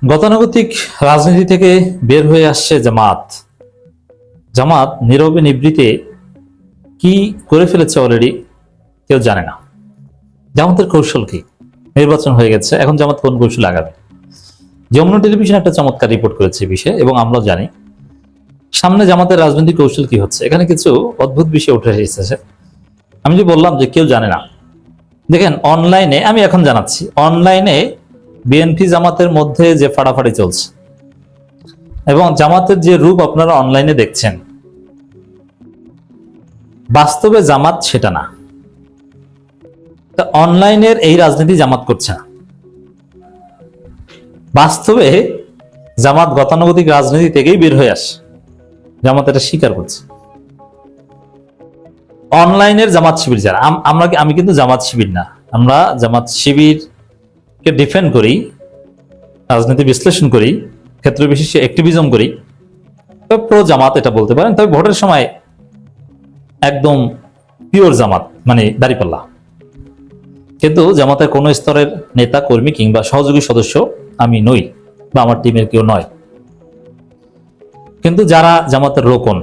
গতানুগতিক রাজনীতি থেকে বের হয়ে আসছে জামাত। জামাত নীরবে নিভৃতে কি করে ফেলেছে অলরেডি কেউ জানে না। জামাতের কৌশল কি? নির্বাচন হয়ে গেছে, এখন জামাত কোন কৌশল লাগাবে? যমুনা টেলিভিশন একটা চমৎকার রিপোর্ট করেছে এই বিষয়ে, এবং আমরা জানি সামনে জামাতের রাজনৈতিক কৌশল কি হচ্ছে। এখানে কিছু অদ্ভুত বিষয় উঠে এসেছে। আমি যে বললাম যে কেউ জানে না, দেখেন অনলাইনে, আমি এখন জানাচ্ছি, অনলাইনে বিএনপি জামাতের মধ্যে যে ফাড়াফাড়ি চলছে এবং জামাতের যে রূপ আপনারা অনলাইনে দেখছেন, বাস্তবে জামাত সেটা না। অনলাইনের এই রাজনীতি জামাত করছে না, বাস্তবে জামাত গতানুগতিক রাজনীতি থেকেই বের হয়ে আসে। জামাত এটা স্বীকার করছে। অনলাইনের জামাত শিবির যারা, আমি কিন্তু জামাত শিবির না, আমরা জামাত শিবিরকে ডিফেন্ড করি, রাজনীতি বিশ্লেষণ করি, ক্ষেত্র বিশেষে অ্যাক্টিভিজম করি, তবে প্রো জামাত এটা বলতে পারেন। তবে ভোটের সময় একদম পিওর জামাত, মানে দাঁড়িপাল্লা। কিন্তু জামাতের কোন স্তরের নেতা কর্মী কিংবা সহযোগী সদস্য আমি নই, বা আমার টিমের কেউ নয়। কিন্তু যারা জামাতের রোকন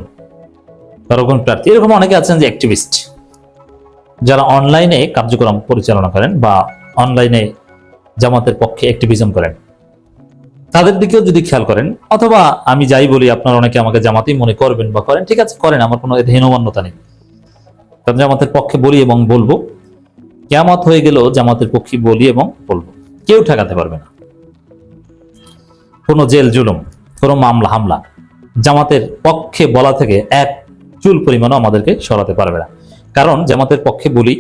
প্রার্থী, এরকম অনেকে আছেন যে অ্যাক্টিভিস্ট, যারা অনলাইনে কার্যক্রম পরিচালনা করেন বা অনলাইনে জামাতের পক্ষে অ্যাক্টিভিজম করেন, তাদের দিকেও যদি খেয়াল করেন, অথবা আমি যাই বলি আপনারা অনেকে আমাকে জামাতেই মনে করবেন বা করেন, ঠিক আছে করেন, আমার কোনো হীনমান্যতা নেই। কারণ জামাতের পক্ষে বলি এবং বলবো, কিয়ামত হয়ে গেল জামাতের পক্ষে বলি এবং বলবো, কেউ ঠেকাতে পারবে না। কোনো জেল জুলুম, কোনো মামলা হামলা জামাতের পক্ষে বলা থেকে এক চুল পরিমাণও আমাদেরকে সরাতে পারবে না। কারণ জামাতের পক্ষে বলি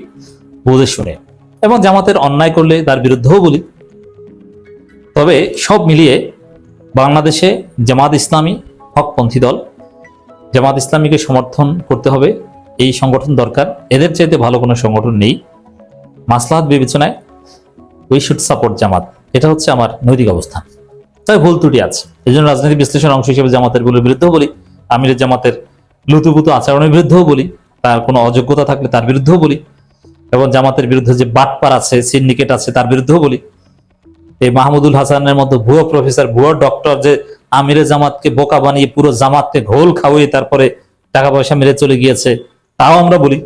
বুঝে শুনে, এবং জামাতের অন্যায় করলে তার বিরুদ্ধেও বলি। তবে সব মিলিয়ে বাংলাদেশে জামাত ইসলামী হকপন্থী দল, জামাত ইসলামীকে সমর্থন করতে হবে, এই সংগঠন দরকার, এদের চাইতে ভালো কোনো সংগঠন নেই। মাসলাহাত বিবেচনায় উই শুড সাপোর্ট জামাত, এটা হচ্ছে আমার নৈতিক অবস্থান। তবে ভুল ত্রুটি আছে, এই জন্য রাজনৈতিক বিশ্লেষণ অংশ হিসেবে জামাতের ভুলের বিরুদ্ধেও বলি, আমিরের জামাতের লুতুপুতু আচরণের বিরুদ্ধেও বলি, তার কোনো অযোগ্যতা থাকলে তার বিরুদ্ধেও বলি, এবং জামাতের বিরুদ্ধে যে বাটপার আছে, সিন্ডিকেট আছে, তার বিরুদ্ধেও বলি। এই মাহমুদুল হাসানের মতো ভুয়ো প্রফেসর, ভুয়ো ডক্টর যে আমিরে জামাতকে বোকা বানিয়ে পুরো জামাতকে ঘোল খাওয়িয়ে তারপরে টাকা পয়সা মেরে চলে গিয়েছে, তাও আমরা বলি।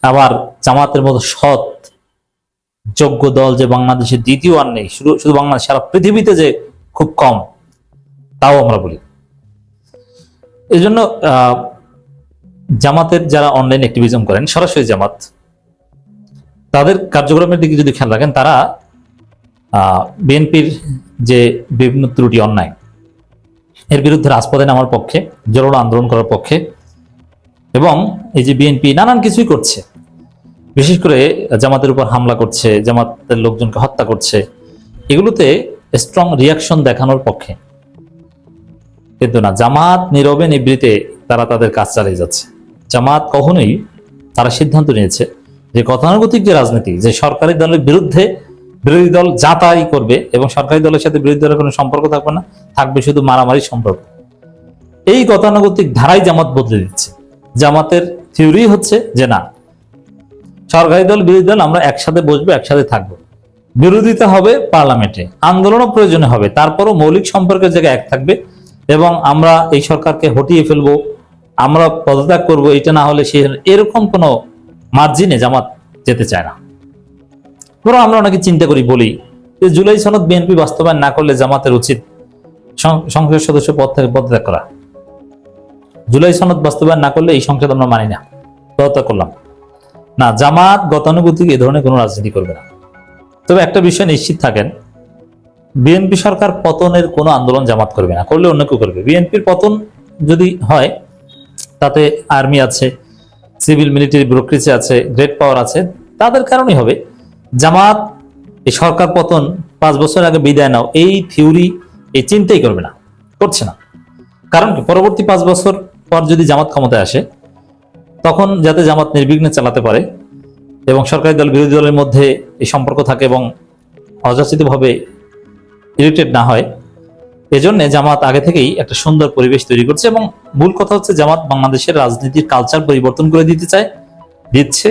আবার জামাতের মতো সৎ যোগ্য দল যে বাংলাদেশে দ্বিতীয় আর নেই, শুধু বাংলাদেশ, সারা পৃথিবীতে যে খুব কম, তাও আমরা বলি। এই জন্য জামাতের যারা অনলাইন অ্যাক্টিভিজম করেন, সরাসরি জামাত, তাদের কার্যক্রমের দিকে যদি খেয়াল রাখেন, তারা বিএনপির যে বিভিন্ন ত্রুটি অন্যায়, এর বিরুদ্ধে রাজপথে নামার পক্ষে, জোরালো আন্দোলন করার পক্ষে, এবং এই যে বিএনপি নানান কিছুই করছে, বিশেষ করে জামাতের উপর হামলা করছে, জামাতের লোকজনকে হত্যা করছে, এগুলোতে স্ট্রং রিয়াকশন দেখানোর পক্ষে। কিন্তু না, জামাত নীরবে নিবৃতে তারা তাদের কাজ চালিয়ে যাচ্ছে। জামাত কখনোই, তারা সিদ্ধান্ত নিয়েছে যে গতানুগতিক যে রাজনীতি, যে সরকারি দলের বিরুদ্ধে বিরোধী দল যা তাই করবে, এবং সরকারি দলের সাথে বিরোধী দলের কোনো সম্পর্ক থাকবে না, থাকবে শুধু মারামারি সম্পর্ক। এই গতানুগতিক ধারাই জামাত বদলে দিচ্ছে। জামাতের থিওরি হচ্ছে যে না, সরকারি দল বিরোধী দল আমরা একসাথে বসবো, একসাথে থাকবো, বিরোধিতা হবে পার্লামেন্টে, আন্দোলনও প্রয়োজনে হবে, তারপরও মৌলিক সম্পর্কের জায়গায় এক থাকবে, এবং আমরা এই সরকারকে হটিয়ে ফেলবো, আমরা পদত্যাগ করবো, এটা না হলে সে, এরকম কোনো মার্জিনে জামাত যেতে চায় না। বরং আমরা অনেকে চিন্তা করি, বলি যে জুলাই সনদ বিএনপি বাস্তবায়ন না করলে জামাতের উচিত সংসদ সদস্য পদ থেকে পদত্যাগ করা। জুলাই সনদ বাস্তবায়ন না করলে এই সংসদ আমরা মানি না, পদত্যাগ করলাম না। জামাত গতানুগতিক এ ধরনের কোনো রাজনীতি করবে না। তবে একটা বিষয় নিশ্চিত থাকেন, বিএনপি সরকার পতনের কোনো আন্দোলন জামাত করবে না, করলে অন্য কেউ করবে। বিএনপির পতন যদি হয়, তাতে আর্মি আছে, সিভিল মিলিটারি ব্যুরোক্রেসি আছে, গ্রেট পাওয়ার আছে, তাদের কারণেই হবে। জামাত এই সরকার পতন 5 বছর আগে বিদায় নাও, এই থিওরি, এই চিন্তাই করবে না, করছে না। কারণ কি, পরবর্তী 5 বছর পর যদি জামাত ক্ষমতায় আসে, তখন যাতে জামাত নির্বিঘ্নে চালাতে পারে এবং সরকারি দল বিরোধী দলের মধ্যে এই সম্পর্ক থাকে এবং অযাচিতভাবে ইরিটেট না হয়, এজন্য জামাত আগে থেকেই একটা সুন্দর পরিবেশ তৈরি করছে। এবং মূল কথা হচ্ছে, জামাত বাংলাদেশের রাজনীতির কালচার পরিবর্তন করে দিচ্ছে,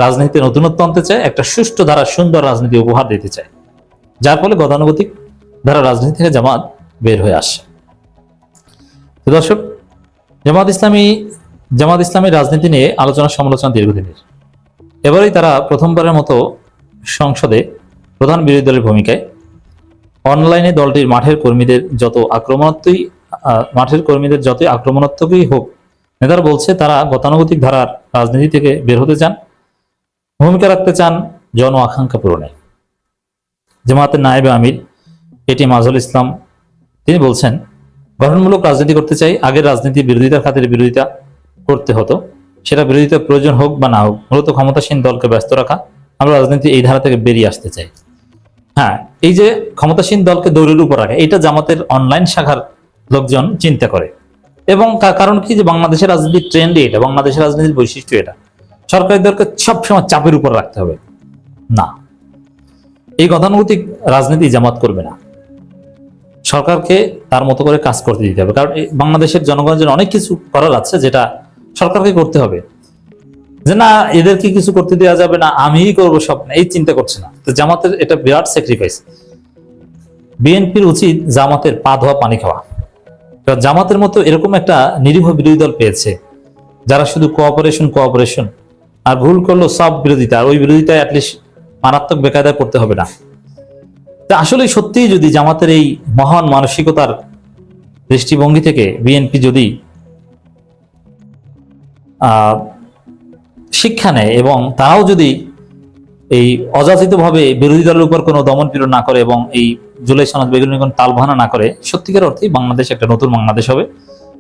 রাজনীতিতে নতুনত্ব আনতে চায়, একটা সুষ্ঠু ধারা সুন্দর রাজনীতি উপহার দিতে চায়, যার ফলে গতানুগতিক ধারা রাজনীতি থেকে জামাত বের হয়ে আসে। তো দর্শক, জামাত ইসলামী রাজনীতি নিয়ে আলোচনা সমালোচনা দীর্ঘদিনের। এবারেই তারা প্রথমবারের মতো সংসদে প্রধান বিরোধী দলের ভূমিকায়। অনলাইনে দলটির মাঠের কর্মীদের যতই আক্রমণাত্মকই হোক, নেতারা বলছে তারা গতানুগতিক ধারার রাজনীতি থেকে বের হতে চান, ভূমিকা রাখতে চান জন আকাঙ্ক্ষা পূরণে। জামায়াতের নায়েবে আমির এটি মাজহারুল ইসলাম তিনি বলছেন, গঠনমূলক রাজনীতি করতে চাই। আগের রাজনীতি বিরোধিতার খাতিরে বিরোধিতা করতে হতো, সেটা বিরোধিতার প্রয়োজন হোক বা না হোক, মূলত ক্ষমতাসীন দলকে ব্যস্ত রাখা। আমরা রাজনীতি এই ধারা থেকে বেরিয়ে আসতে চাই। হ্যাঁ, এই যে ক্ষমতাসীন দলকে দৌড়ের উপর রাখা, এটা জামাতের অনলাইন শাখার লোকজন চিন্তা করে। এবং কারণ কি, যে বাংলাদেশের রাজনীতির ট্রেন্ড এটা, বাংলাদেশের রাজনীতির বৈশিষ্ট্য এটা, সরকারি দলকে সবসময় চাপের উপর রাখতে হবে। না, এই গতানুগতিক রাজনীতি জামাত করবে না। সরকারকে তার মতো করে কাজ করতে দিতে হবে, কারণ বাংলাদেশের জনগণের জন্য অনেক কিছু করার আছে যেটা সরকারকে করতে হবে। যে না, এদেরকে কিছু করতে দেওয়া যাবে না, আমিই করবো সব, এই চিন্তা করছে না। তো জামাতের এটা বিরাট স্যাক্রিফাইস। বিএনপির উচিত জামাতের পা ধোয়া পানি খাওয়া। জামাতের মতো এরকম একটা নিরীহ বিরোধী দল পেয়েছে যারা শুধু কোঅপারেশন আর ভুল করলো সব বিরোধিতা, আর ওই বিরোধিতায় অ্যাটলিস্ট মারাত্মক বেকায়দায় করতে হবে না। তা আসলে সত্যিই যদি জামাতের এই মহান মানসিকতার দৃষ্টিভঙ্গি থেকে বিএনপি যদি শিক্ষা নেয় এবং তারাও যদি এই অযাচিতভাবে বিরোধী দলের উপর কোনো দমন পীড়ন না করে এবং এই জুলাই সনদ বেগুনি কোনো তালবাহানা না করে, সত্যিকার অর্থেই বাংলাদেশ একটা নতুন বাংলাদেশ হবে।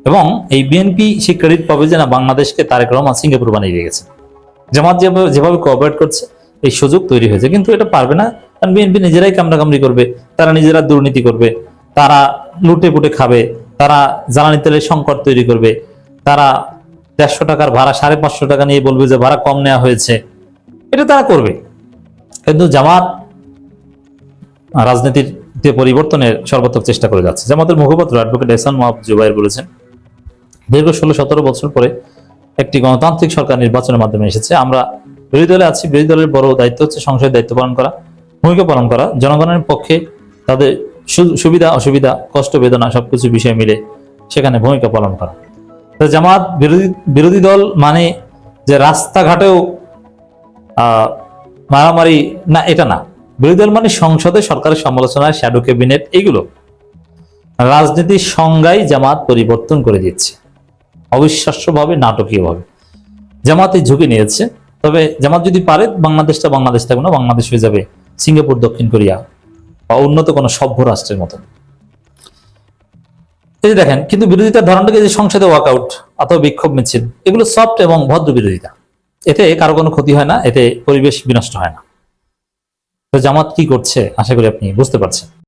এবং এই বিএনপি সে ক্রেডিট পাবে যে না, বাংলাদেশকে তারেক রহমান সিঙ্গাপুর বানিয়ে দিয়ে গেছে। জামাত যেভাবে কোঅপারেট করছে, এই সুযোগ তৈরি হয়েছে, কিন্তু এটা পারবে না, কারণ বিএনপি নিজেরাই কামড়াকামড়ি করবে, তারা নিজেরা দুর্নীতি করবে, তারা লুটে পুটে খাবে, তারা জ্বালানি তেলের সংকট তৈরি করবে, তারা 150 টাকার ভাড়া 550 টাকা নিয়ে বলবে যে ভাড়া কম নেওয়া হয়েছে, এটা তারা করবে। কিন্তু জামাত রাজনীতির পরিবর্তনের সর্বাত্মক চেষ্টা করে যাচ্ছে। জামাতের মুখপাত্র অ্যাডভোকেট এহসান মাহবুব জুবায়ের বলেছেন, দীর্ঘ 16-17 বছর পরে একটি গণতান্ত্রিক সরকার নির্বাচনের মাধ্যমে এসেছে। আমরা বিরোধী দলে আছি, বিরোধী দলের বড় দায়িত্ব হচ্ছে সংসদের দায়িত্ব পালন করা, ভূমিকা পালন করা, জনগণের পক্ষে তাদের সুবিধা অসুবিধা কষ্ট বেদনা সবকিছু বিষয় মিলে সেখানে ভূমিকা পালন করা। তো জামাত বিরোধী দল মানে যে রাস্তাঘাটেও মারামারি না, এটা না। বিরোধী দল মানে সংসদে সরকারের সমালোচনা, শ্যাডো ক্যাবিনেট, এগুলো। রাজনীতির সংজ্ঞাই জামাত পরিবর্তন করে দিচ্ছে অবিশ্বাস্যভাবে, নাটকীয়ভাবে। জামাত এই ঝুঁকি নিয়েছে। তবে জামাত যদি পারে, বাংলাদেশটা বাংলাদেশ থাকবে না, বাংলাদেশ হয়ে যাবে সিঙ্গাপুর, দক্ষিণ কোরিয়া বা উন্নত কোনো সভ্য রাষ্ট্রের মতো। এই যে দেখেন, কিন্তু বিরোধিতার ধরনটাকে যে সংসদে ওয়াকআউট অথবা বিক্ষোভ মিছিল, এগুলো সফট এবং ভদ্র বিরোধিতা। এতে কারো কোনো ক্ষতি হয় না, এতে পরিবেশ বিনষ্ট হয় না। তো জামাত কি করছে আশা করি আপনি বুঝতে পারছেন।